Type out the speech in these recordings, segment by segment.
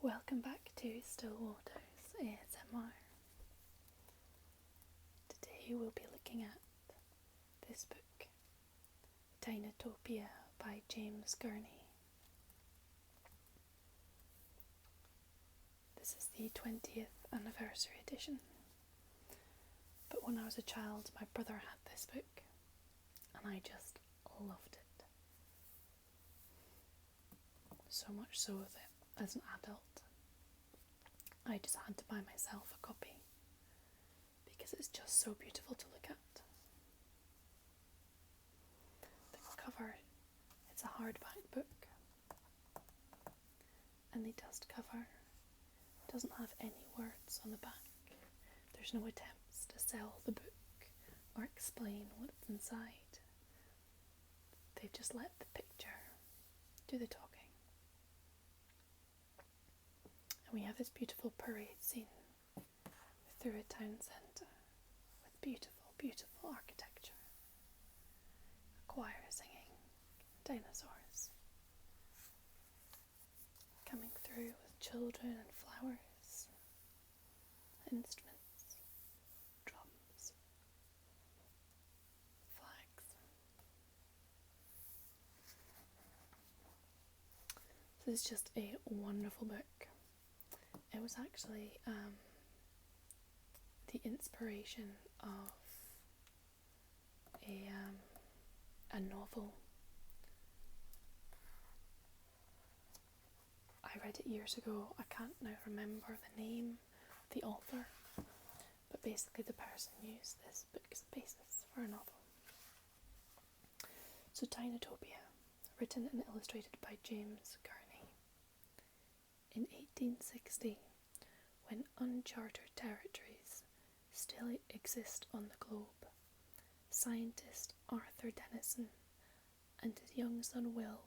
Welcome back to Still Waters ASMR. Today we'll be looking at this book, Dinotopia by James Gurney. This is the 20th anniversary edition, but when I was a child my brother had this book and I just loved it. So much so that as an adult I just had to buy myself a copy because it's just so beautiful to look at. The cover, it's a hardback book, and the dust cover doesn't have any words on the back. There's no attempts to sell the book or explain what's inside. They've just let the picture do the talking. And we have this beautiful parade scene through a town centre with beautiful, beautiful architecture. A choir singing, dinosaurs coming through with children and flowers, instruments, drums, flags. So it's just a wonderful book. It was actually the inspiration of a novel. I read it years ago. I can't now remember the name of the author, but basically the person used this book as a basis for a novel. So Dinotopia, written and illustrated by James Gurney. In 1860, when uncharted territories still exist on the globe, scientist Arthur Denison and his young son Will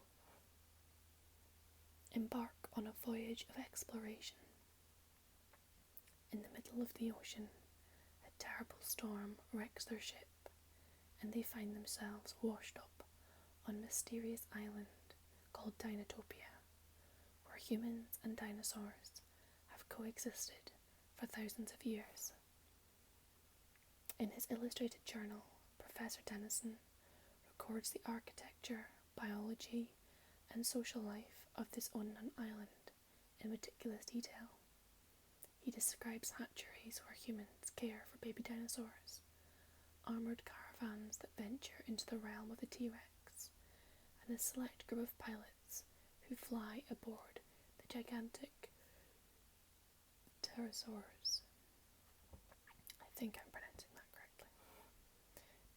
embark on a voyage of exploration. In the middle of the ocean, a terrible storm wrecks their ship, and they find themselves washed up on a mysterious island called Dinotopia, where humans and dinosaurs have coexisted for thousands of years. In his illustrated journal, Professor Denison records the architecture, biology, and social life of this unknown island in meticulous detail. He describes hatcheries where humans care for baby dinosaurs, armoured caravans that venture into the realm of the T-Rex, and a select group of pilots who fly aboard the gigantic pterosaurs. I think I'm pronouncing that correctly.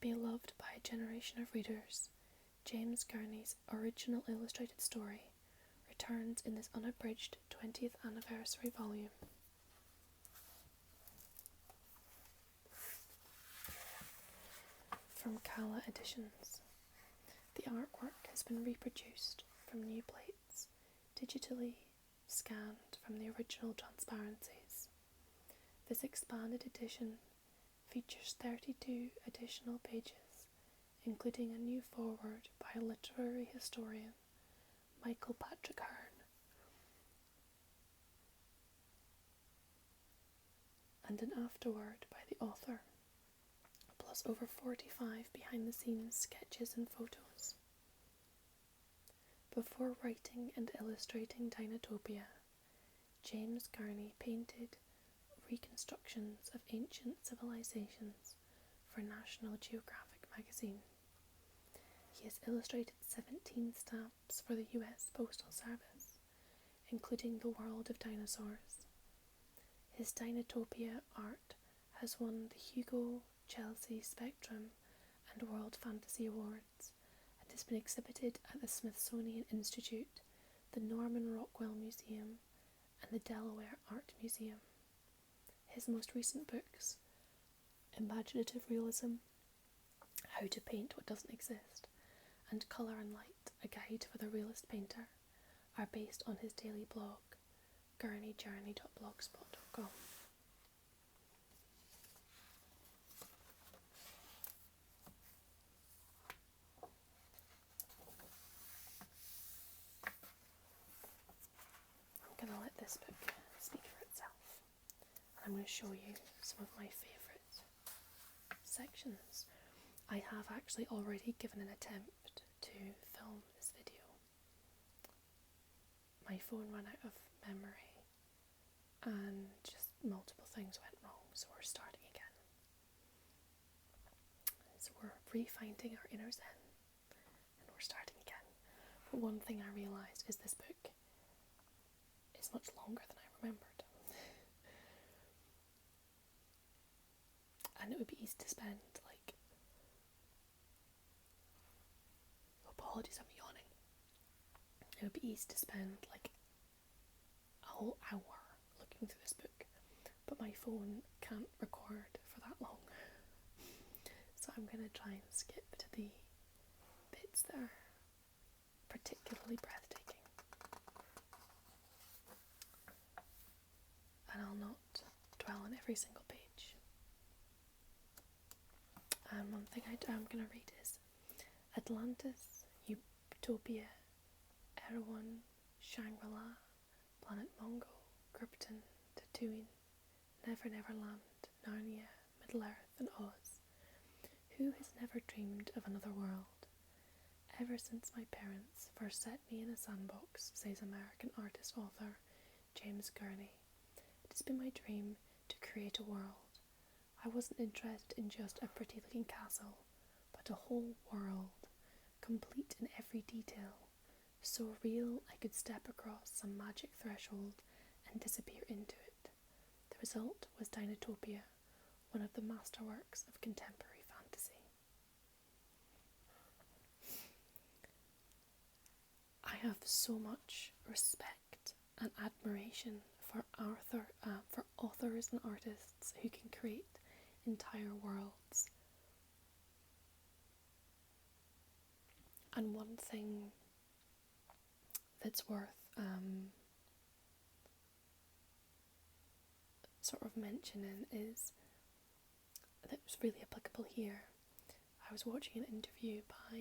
Beloved by a generation of readers, James Gurney's original illustrated story returns in this unabridged 20th anniversary volume. From Kala Editions. The artwork has been reproduced from new plates, digitally scanned from the original transparencies. This expanded edition features 32 additional pages, including a new foreword by literary historian Michael Patrick Hearn and an afterword by the author, plus over 45 behind-the-scenes sketches and photos. Before writing and illustrating Dinotopia, James Gurney painted reconstructions of ancient civilizations for National Geographic magazine. He has illustrated 17 stamps for the US Postal Service, including The World of Dinosaurs. His Dinotopia art has won the Hugo, Chelsea, Spectrum and World Fantasy Awards and has been exhibited at the Smithsonian Institute, the Norman Rockwell Museum and the Delaware Art Museum. His most recent books, Imaginative Realism, How to Paint What Doesn't Exist, and Colour and Light, A Guide for the Realist Painter, are based on his daily blog, gurneyjourney.blogspot.com. I'm going to let this book speak for itself. I'm going to show you some of my favourite sections. I have actually already given an attempt to film this video. My phone ran out of memory and just multiple things went wrong, so we're starting again. So we're refinding our inner zen and we're starting again. But one thing I realised is this book is much longer than I remembered. And it would be easy to spend apologies, I'm yawning. It would be easy to spend a whole hour looking through this book, but my phone can't record for that long. So I'm going to try and skip to the bits that are particularly breathtaking. And I'll not dwell on every single page. And one thing I'm going to read is Atlantis, Utopia, Erewhon, Shangri-La, Planet Mongo, Krypton, Tatooine, Never Never Land, Narnia, Middle-earth and Oz. Who has never dreamed of another world? Ever since my parents first set me in a sandbox, says American artist-author James Gurney, it has been my dream to create a world. I wasn't interested in just a pretty-looking castle, but a whole world, complete in every detail, so real I could step across some magic threshold and disappear into it. The result was Dinotopia, one of the masterworks of contemporary fantasy. I have so much respect and admiration for authors and artists who can create entire worlds. And one thing that's worth sort of mentioning is that was really applicable here. I was watching an interview by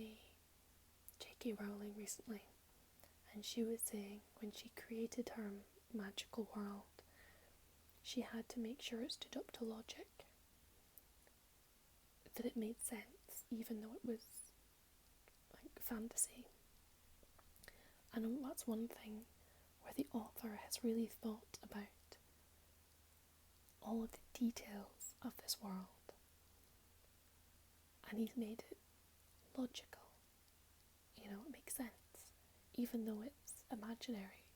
J.K. Rowling recently, and she was saying when she created her magical world, she had to make sure it stood up to logic, that it made sense, even though it was fantasy. And that's one thing where the author has really thought about all of the details of this world, and he's made it logical. It makes sense. Even though it's imaginary,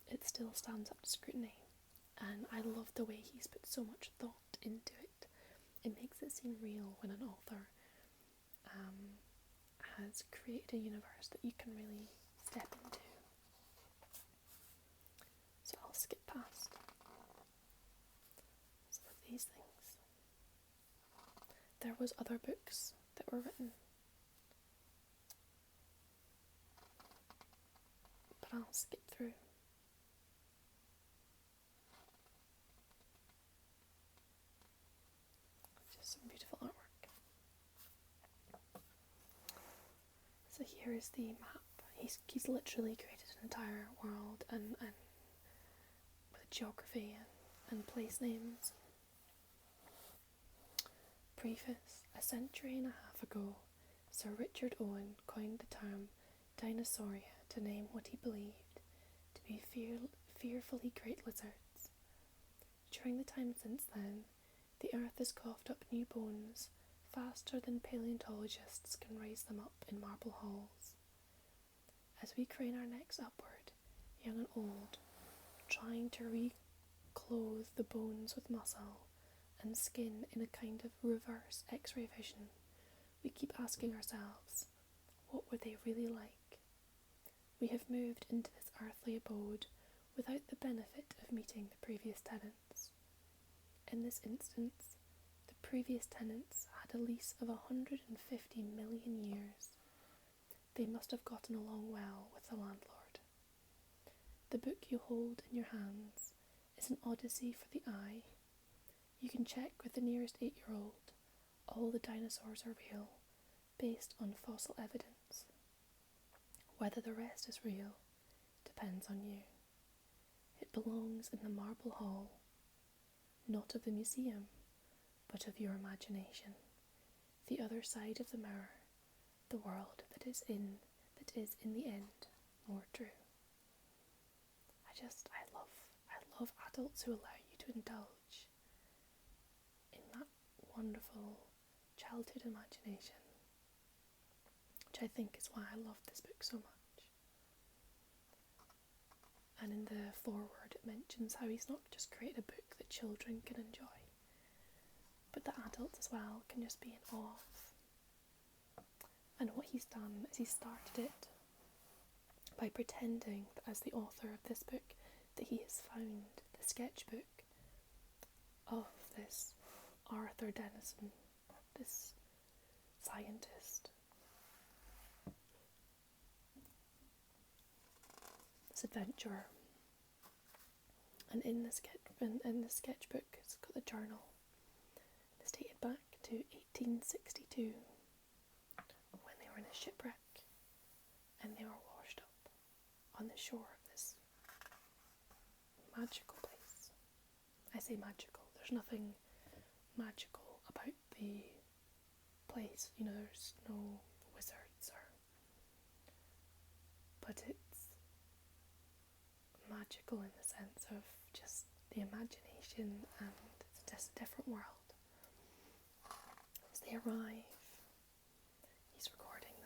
it still stands up to scrutiny, and I love the way he's put so much thought into it. It makes it seem real when an author has created a universe that you can really step into. So I'll skip past some of these things. There was other books that were written, but I'll skip through. Just some beautiful artwork. So here is the map. He's literally created an entire world and with geography and place names. Preface. A century and a half ago, Sir Richard Owen coined the term Dinosauria to name what he believed to be fearfully great lizards. During the time since then, the earth has coughed up new bones faster than paleontologists can raise them up in marble halls. As we crane our necks upward, young and old, trying to reclothe the bones with muscle and skin in a kind of reverse X-ray vision, we keep asking ourselves, what were they really like? We have moved into this earthly abode without the benefit of meeting the previous tenants. In this instance, the previous tenants had a lease of 150 million years. They must have gotten along well with the landlord. The book you hold in your hands is an odyssey for the eye. You can check with the nearest 8-year-old. All the dinosaurs are real, based on fossil evidence. Whether the rest is real depends on you. It belongs in the marble hall, not of the museum, but of your imagination, the other side of the mirror, the world that is in the end more true. I love adults who allow you to indulge in that wonderful childhood imagination, which I think is why I love this book so much. And in the foreword it mentions how he's not just created a book that children can enjoy, but that adults as well can just be in awe of. And what he's done is he started it by pretending that as the author of this book that he has found the sketchbook of this Arthur Denison, this scientist, this adventurer. And in the sketchbook it's got the journal. It's dated back to 1862 when they were in a shipwreck and they were washed up on the shore of this magical place. I say magical, there's nothing magical about the place, there's no wizards but it's magical in the sense of just the imagination, and it's just a different world. As they arrive, he's recording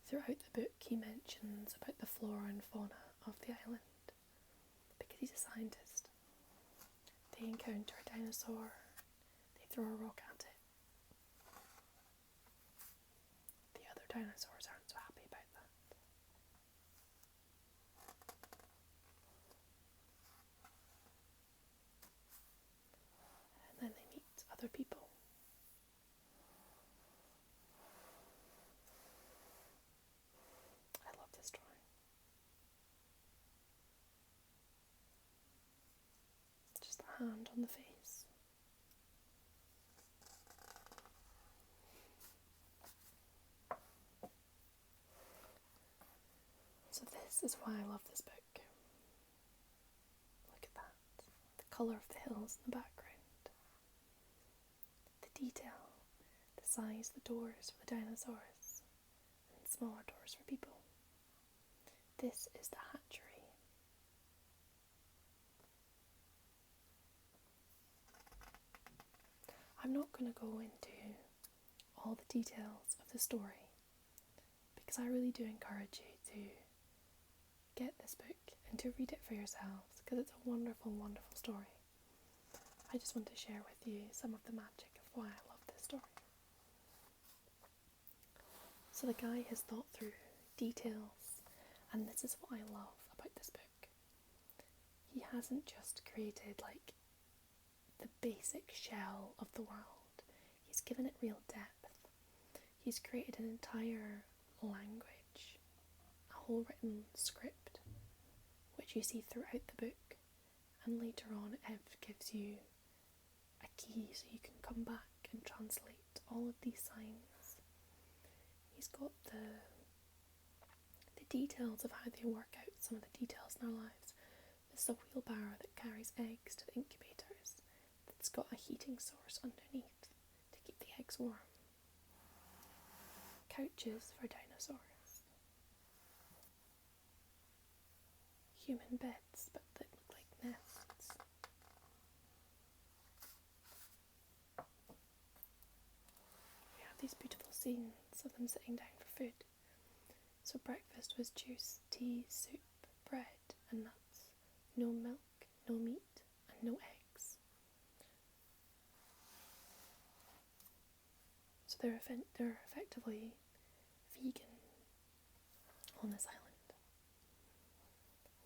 throughout the book he mentions about the flora and fauna of the island, because he's a scientist. They encounter a dinosaur, they throw a rock at it. The other dinosaurs aren't so happy about that. And then they meet other people. I love this drawing. Just a hand on the face. So this is why I love this book. Look at that. The colour of the hills in the background. The detail. The size, the doors for the dinosaurs. And smaller doors for people. This is the hatchery. I'm not going to go into all the details of the story because I really do encourage you to get this book and to read it for yourselves, because it's a wonderful, wonderful story. I just want to share with you some of the magic of why I love this story. So the guy has thought through details, and this is what I love about this book. He hasn't just created like the basic shell of the world. He's given it real depth. He's created an entire language, a whole written script, which you see throughout the book, and later on it gives you a key so you can come back and translate all of these signs. He's got the details of how they work out some of the details in our lives. There's a wheelbarrow that carries eggs to the incubators that's got a heating source underneath to keep the eggs warm. Couches for dinosaurs. Human beds, but that look like nests. We have these beautiful scenes of them sitting down for food. So breakfast was juice, tea, soup, bread and nuts. No milk, no meat and no eggs. So they're effectively vegan on this island.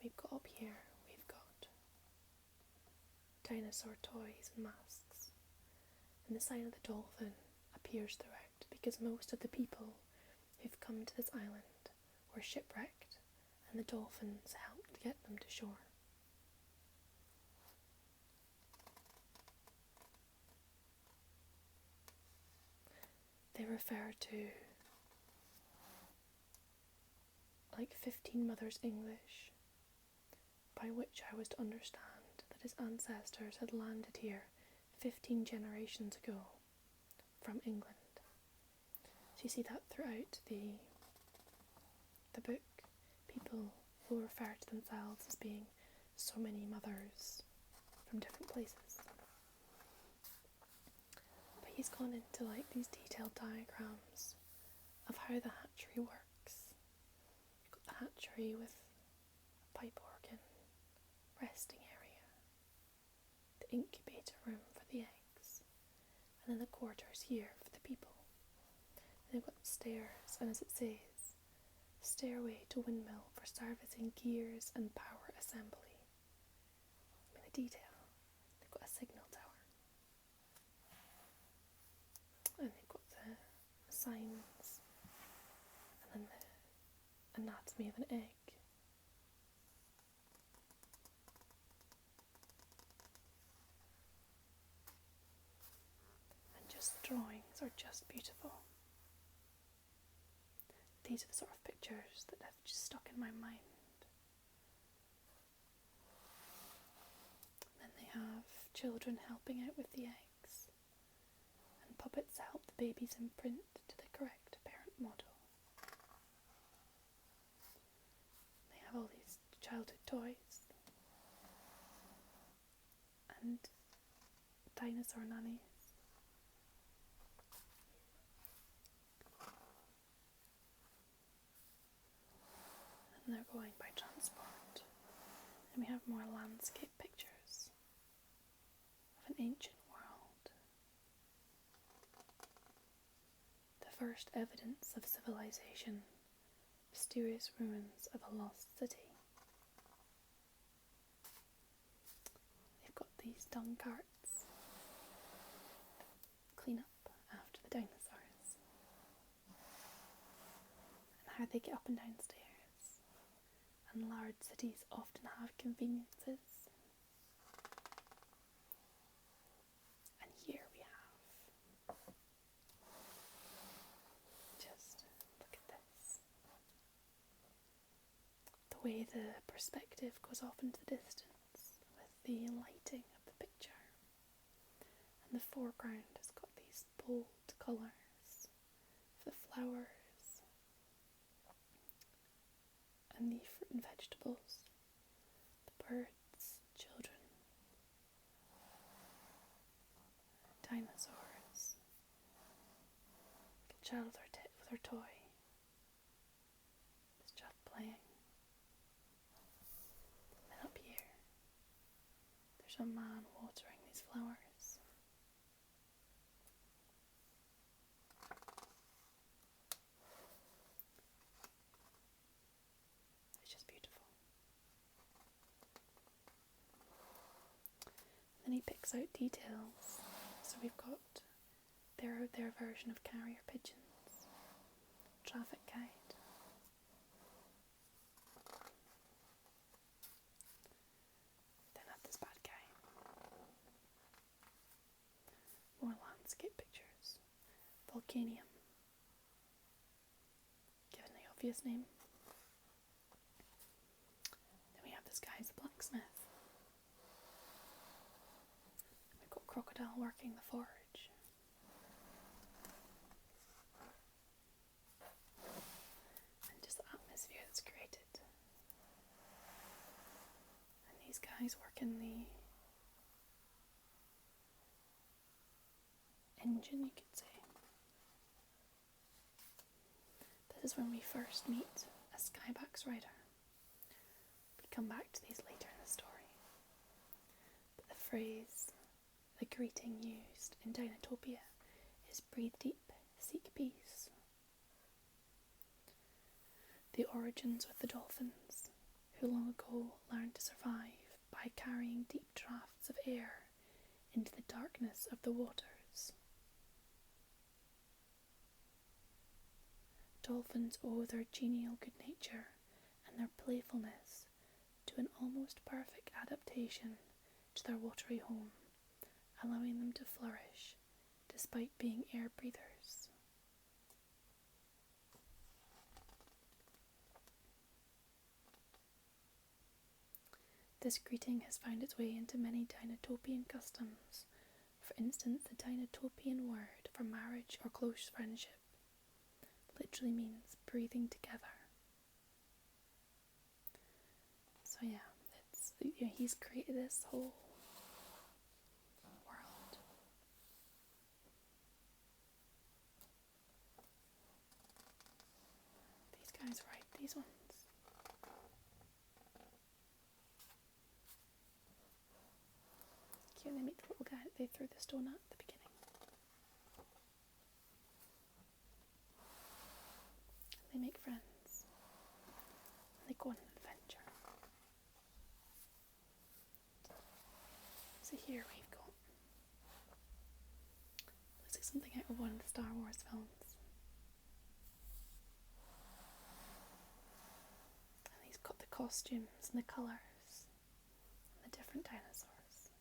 We've got up here, we've got dinosaur toys and masks, and the sign of the dolphin appears throughout because most of the people who've come to this island were shipwrecked and the dolphins helped get them to shore. They refer to like 15 Mothers English by by which I was to understand that his ancestors had landed here 15 generations ago from England. So you see that throughout the book, people will refer to themselves as being so many mothers from different places. But he's gone into like these detailed diagrams of how the hatchery works. You've got the hatchery with a pipe organ, resting area, the incubator room for the eggs, and then the quarters here for the people. And they've got stairs, and as it says, stairway to windmill for servicing gears and power assembly. I mean the detail. They've got a signal tower. And they've got the signs, and then the anatomy of an egg. And just the drawings are just beautiful. These are the sort of pictures that have just stuck in my mind. And then they have children helping out with the eggs, and puppets help the babies imprint to the correct parent model. They have all these childhood toys and dinosaur nannies. And they're going by transport. And we have more landscape pictures of an ancient world. The first evidence of civilization, mysterious ruins of a lost city. They've got these dung carts, clean up after the dinosaurs, and how they get up and down stairs. And large cities often have conveniences. And here we have, just look at this. The way the perspective goes off into the distance with the lighting of the picture. And the foreground has got these bold colours of the flowers and the fruit and vegetables, the birds, children, dinosaurs, a child with her toy, this child playing. And up here, there's a man watering these flowers. Then he picks out details. So we've got their version of carrier pigeons, traffic guide. Then have this bad guy. More landscape pictures. Volcanium, given the obvious name. Then we have this guy as a blacksmith. Crocodile working the forge. And just the atmosphere that's created. And these guys work in the engine, you could say. This is when we first meet a Skyback's rider. We come back to these later in the story. But the phrase, the greeting used in Dinotopia is breathe deep, seek peace. The origins with the dolphins, who long ago learned to survive by carrying deep draughts of air into the darkness of the waters. Dolphins owe their genial good nature and their playfulness to an almost perfect adaptation to their watery home, allowing them to flourish despite being air breathers. This greeting has found its way into many Dinotopian customs. For instance, the Dinotopian word for marriage or close friendship literally means breathing together. So yeah, he's created this whole world. These guys write these ones. Cute, they meet the little guy that they threw the stone at the beginning. They make friends. And they go on an adventure. So here we've got, looks like something out of one of the Star Wars films. And he's got the costumes and the colours and the different dinosaurs.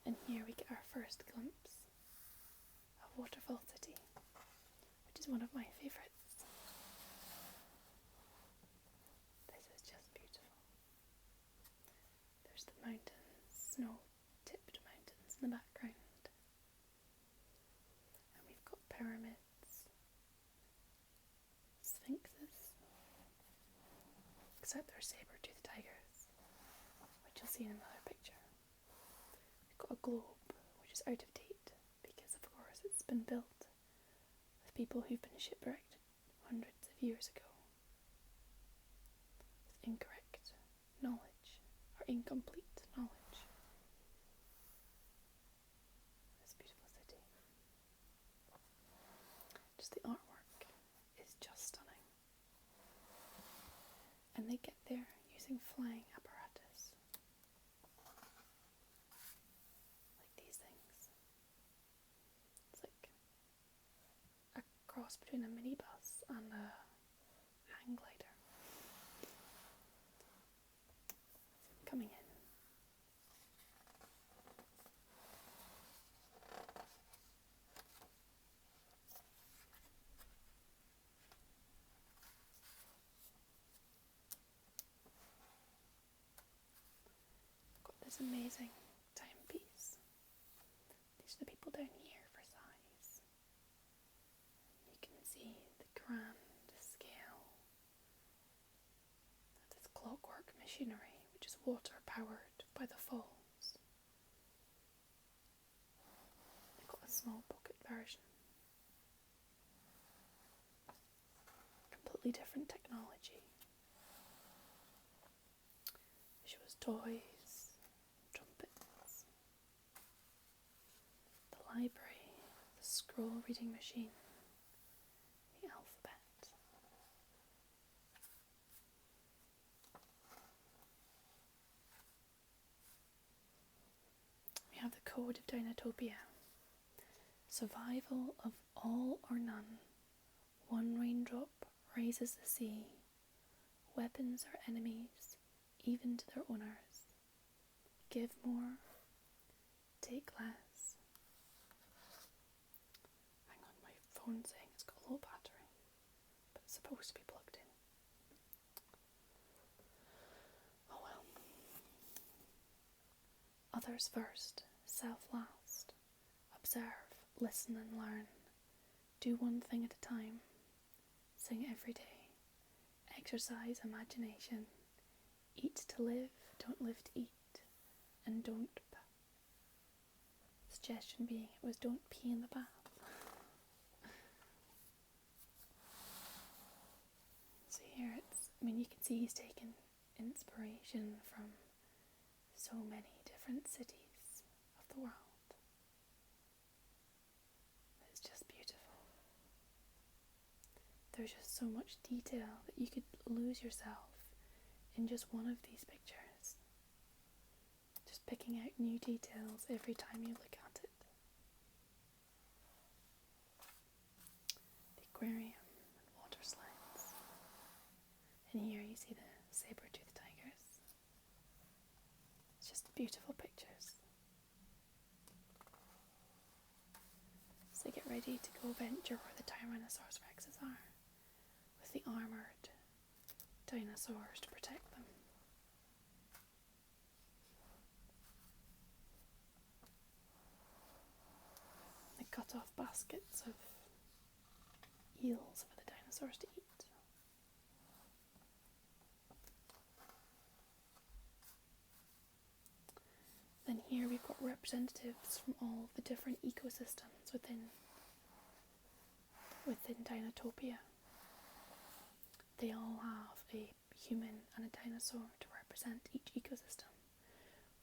And here we get our first glimpse of Waterfall City, which is one of my favourites. This is just beautiful. There's the mountains, snow-tipped mountains in the background. And we've got pyramids, sphinxes, except they're saber-toothed tigers, which you'll see in another picture. We've got a globe, which is out of date, because of course it's been built with people who've been shipwrecked hundreds of years ago. With incorrect knowledge, or incomplete knowledge. This beautiful city. Just the artwork is just stunning. And they get there using flying apparatus. Like these things. It's like a cross between a minibus and a hang glider. Coming in. Got this amazing timepiece. These are the people down here for size. You can see the grand scale of this clockwork machinery, which is water powered by the falls. They've got a small pocket version. Completely different technology. Shows toys, trumpets, the library, the scroll reading machine, the alphabet. We have the code of Dinotopia. Survival of all or none. One raindrop raises the sea. Weapons are enemies, even to their owners. Give more, take less. Hang on, my phone's saying it's got a low battery, but it's supposed to be plugged in. Oh well. Others first, self last. Observe, listen and learn. Do one thing at a time. Sing every day. Exercise imagination. Eat to live, don't live to eat. And don't suggestion being it was don't pee in the bath. So here you can see he's taken inspiration from so many different cities of the world. It's just beautiful. There's just so much detail that you could lose yourself in just one of these pictures. Just picking out new details every time you look at it. The aquarium and water slides. And here you see the saber-toothed tigers. It's just beautiful pictures. So get ready to go venture where the Tyrannosaurus Rexes are, with the armoured dinosaurs to protect them. They cut off baskets of eels for the dinosaurs to eat. Then here we've got representatives from all the different ecosystems within Dinotopia. They all have a human and a dinosaur to represent each ecosystem.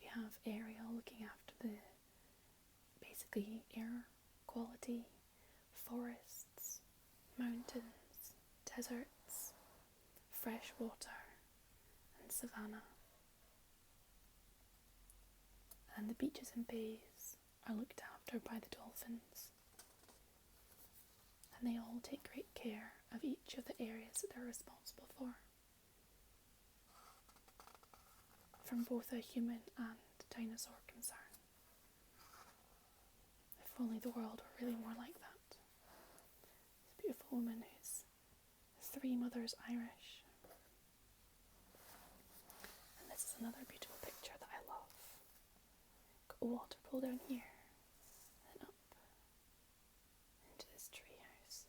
We have Ariel looking after the basically air quality, forests, mountains, deserts, fresh water, and savanna. And the beaches and bays are looked after by the dolphins. And they all take great care of each of the areas that they're responsible for. From both a human and dinosaur concern. If only the world were really more like that. This beautiful woman whose 3 mothers Irish. And this is another beautiful picture that I love. Got a waterfall down here, and then up into this tree house.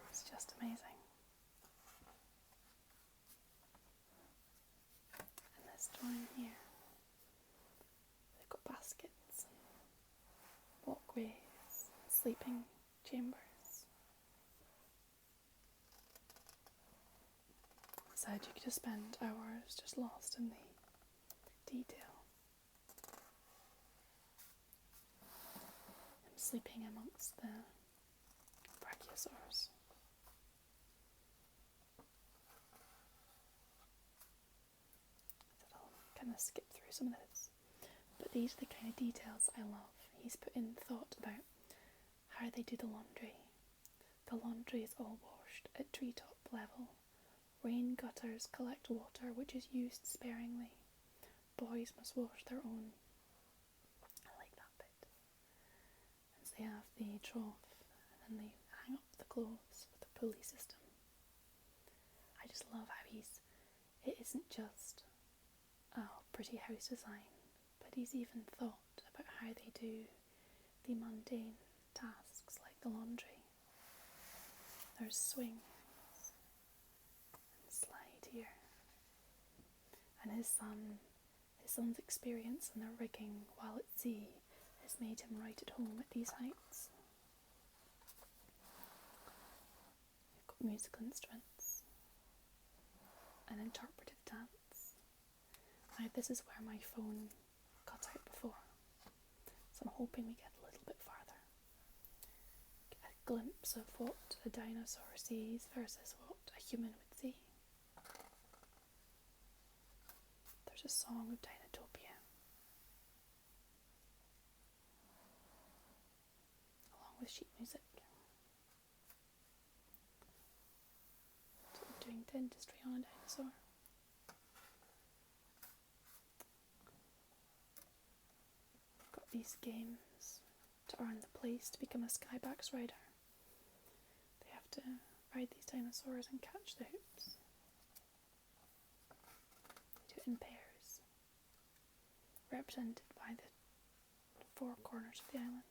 It's just amazing. And this drawing here, they've got baskets and walkways, and sleeping chambers. Said you could just spend hours just lost in the detail. I'm sleeping amongst the brachiosaurs. I'll kind of skip through some of this, but these are the kind of details I love. He's put in thought about how they do the laundry. The laundry is all washed at treetop level. Rain gutters collect water which is used sparingly. Boys must wash their own. I like that bit. And so they have the trough, and then they hang up the clothes with the pulley system. I just love how it isn't just a pretty house design, but he's even thought about how they do the mundane tasks like the laundry. There's swings and slide here. And his son's experience in the rigging while at sea has made him right at home at these heights. We've got musical instruments, an interpretive dance. Now this is where my phone cut out before, so I'm hoping we get a little bit farther. Get a glimpse of what a dinosaur sees versus what a human would see. There's a song of Dinotopia, along with sheet music. So we're doing dentistry on a dinosaur. We've got these games to earn the place to become a Skybox rider. They have to ride these dinosaurs and catch the hoops. They do it in pairs, represented by the 4 corners of the island.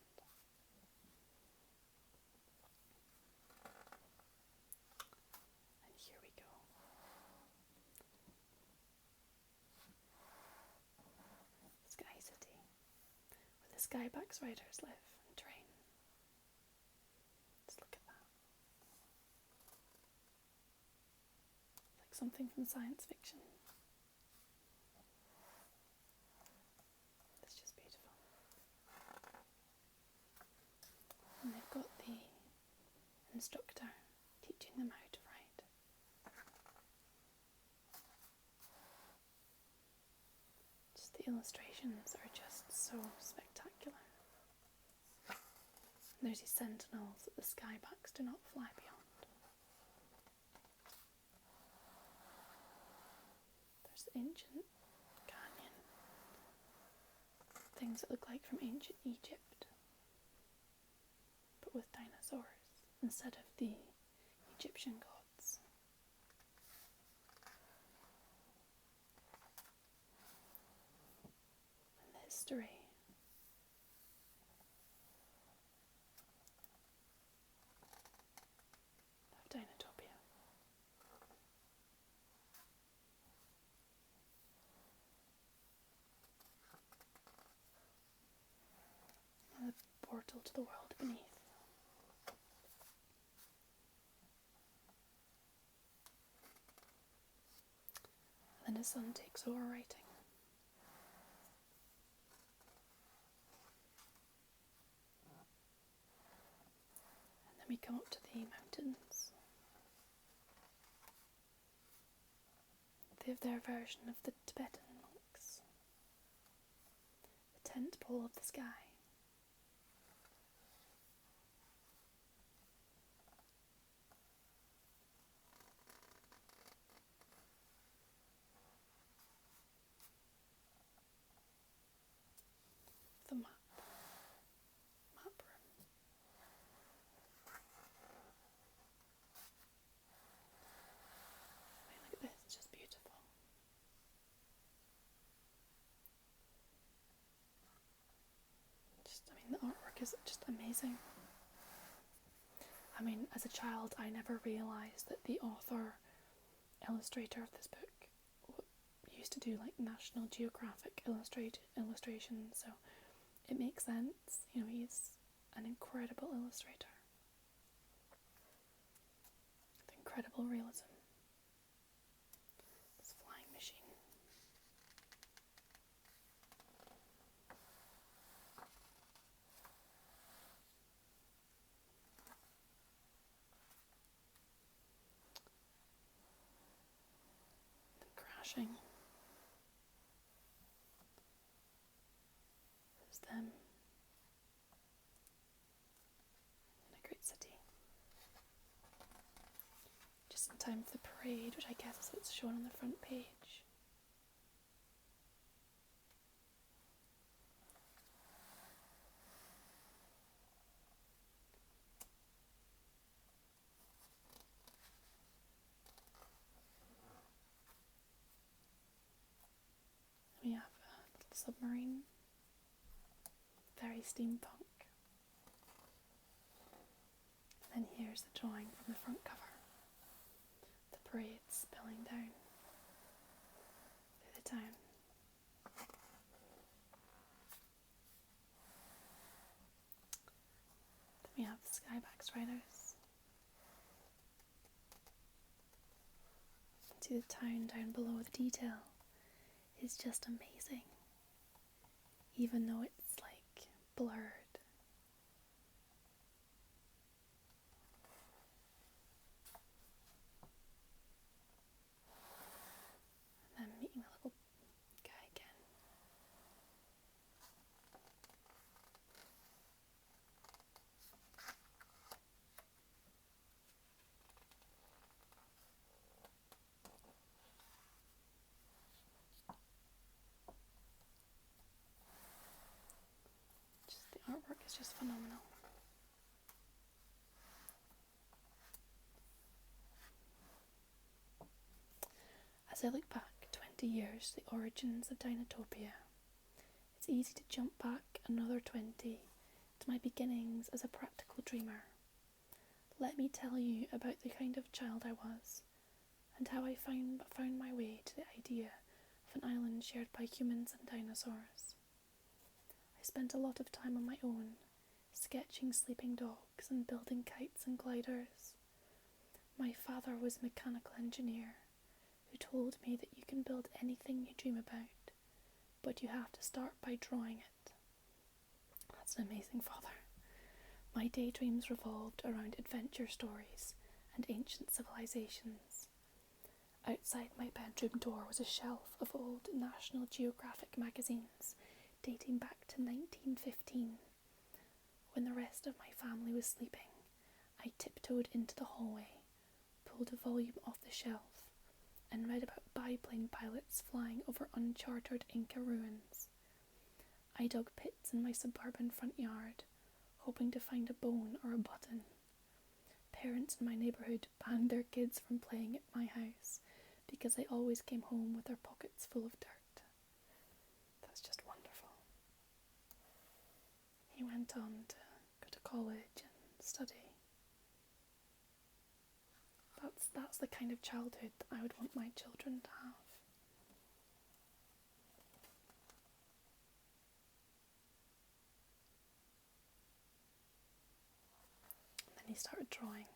And here we go. Sky City, where the Skybox riders live and train. Just look at that. It's like something from science fiction. It's just beautiful. And they've got the instructor teaching them how to ride. Just the illustrations are just so spectacular. And there's these sentinels that the Skybox do not fly beyond. There's the ancient canyon. Things that look like from ancient Egypt, but with dinosaurs. instead of the Egyptian gods. And the history of Dinotopia. And the portal to the world beneath. And then his son takes over writing. And then we come up to the mountains. They have their version of the Tibetan monks. The tent pole of the sky. The map room. I mean, look at this, it's just beautiful. The artwork is just amazing. I mean, as a child, I never realised that the author, illustrator of this book used to do like National Geographic illustrations, so it makes sense. You know, he's an incredible illustrator with incredible realism. This flying machine. Crashing. There's them in a great city. Just in time for the parade, which I guess is what's shown on the front page. We have a little submarine, very steampunk. And then here's the drawing from the front cover. The parade spilling down through the town. Then we have the Skyback's Riders. See the town down below. The detail is just amazing, even though it's like blurred. And then meeting the little guy again. The artwork is just phenomenal. As I look back 20 years to the origins of Dinotopia, it's easy to jump back another 20 to my beginnings as a practical dreamer. Let me tell you about the kind of child I was, and how I found my way to the idea of an island shared by humans and dinosaurs. I spent a lot of time on my own, sketching sleeping dogs and building kites and gliders. My father was a mechanical engineer who told me that you can build anything you dream about, but you have to start by drawing it. That's an amazing father. My daydreams revolved around adventure stories and ancient civilizations. Outside my bedroom door was a shelf of old National Geographic magazines dating back to 1915. When the rest of my family was sleeping, I tiptoed into the hallway, pulled a volume off the shelf, and read about biplane pilots flying over uncharted Inca ruins. I dug pits in my suburban front yard, hoping to find a bone or a button. parents in my neighbourhood banned their kids from playing at my house because they always came home with their pockets full of dirt. That's just wonderful. He went on to go to college and study. That's the kind of childhood that I would want my children to have. And then he started drawing.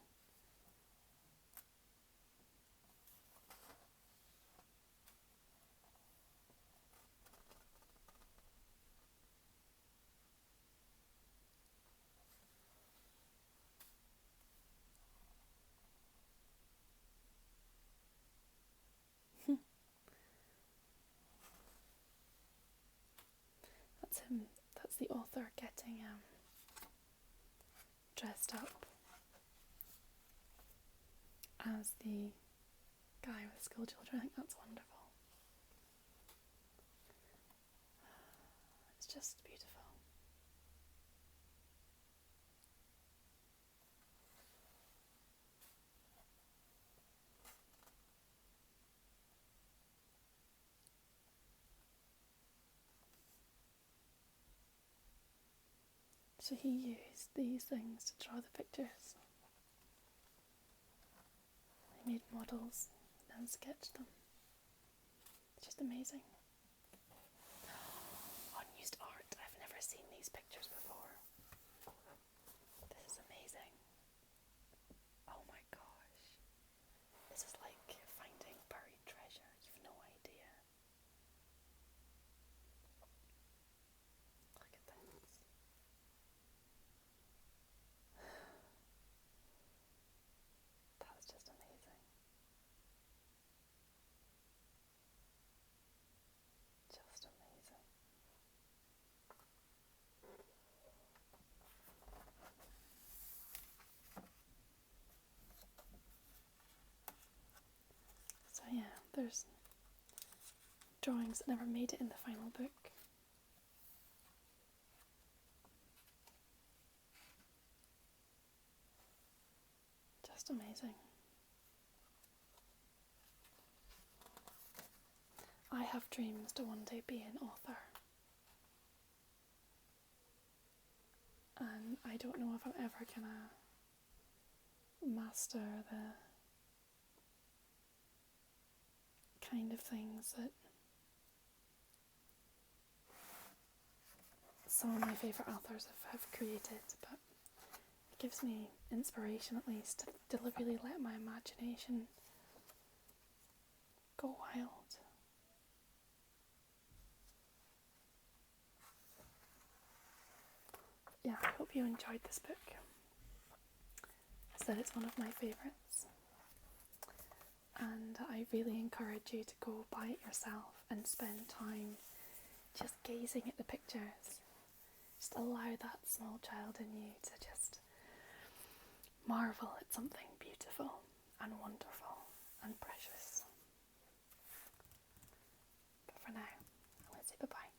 That's him. That's the author getting dressed up as the guy with school children. I think that's wonderful. It's just beautiful. So he used these things to draw the pictures. He made models and sketched them. It's just amazing. Unused art. I've never seen these pictures before. This is amazing. Oh my gosh. This is like finding buried treasure. You've no idea. Look at this. That's just amazing. Just amazing. So yeah, there's drawings that never made it in the final book. Just amazing. I have dreams to one day be an author. And I don't know if I'm ever gonna master the kind of things that some of my favourite authors have created, but it gives me inspiration at least to really let my imagination go wild. Yeah, I hope you enjoyed this book. I said it's one of my favourites, and I really encourage you to go buy it yourself and spend time just gazing at the pictures. Just allow that small child in you to just marvel at something beautiful and wonderful and precious. But for now, I'm going to say bye-bye,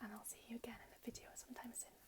and I'll see you again in a video sometime soon.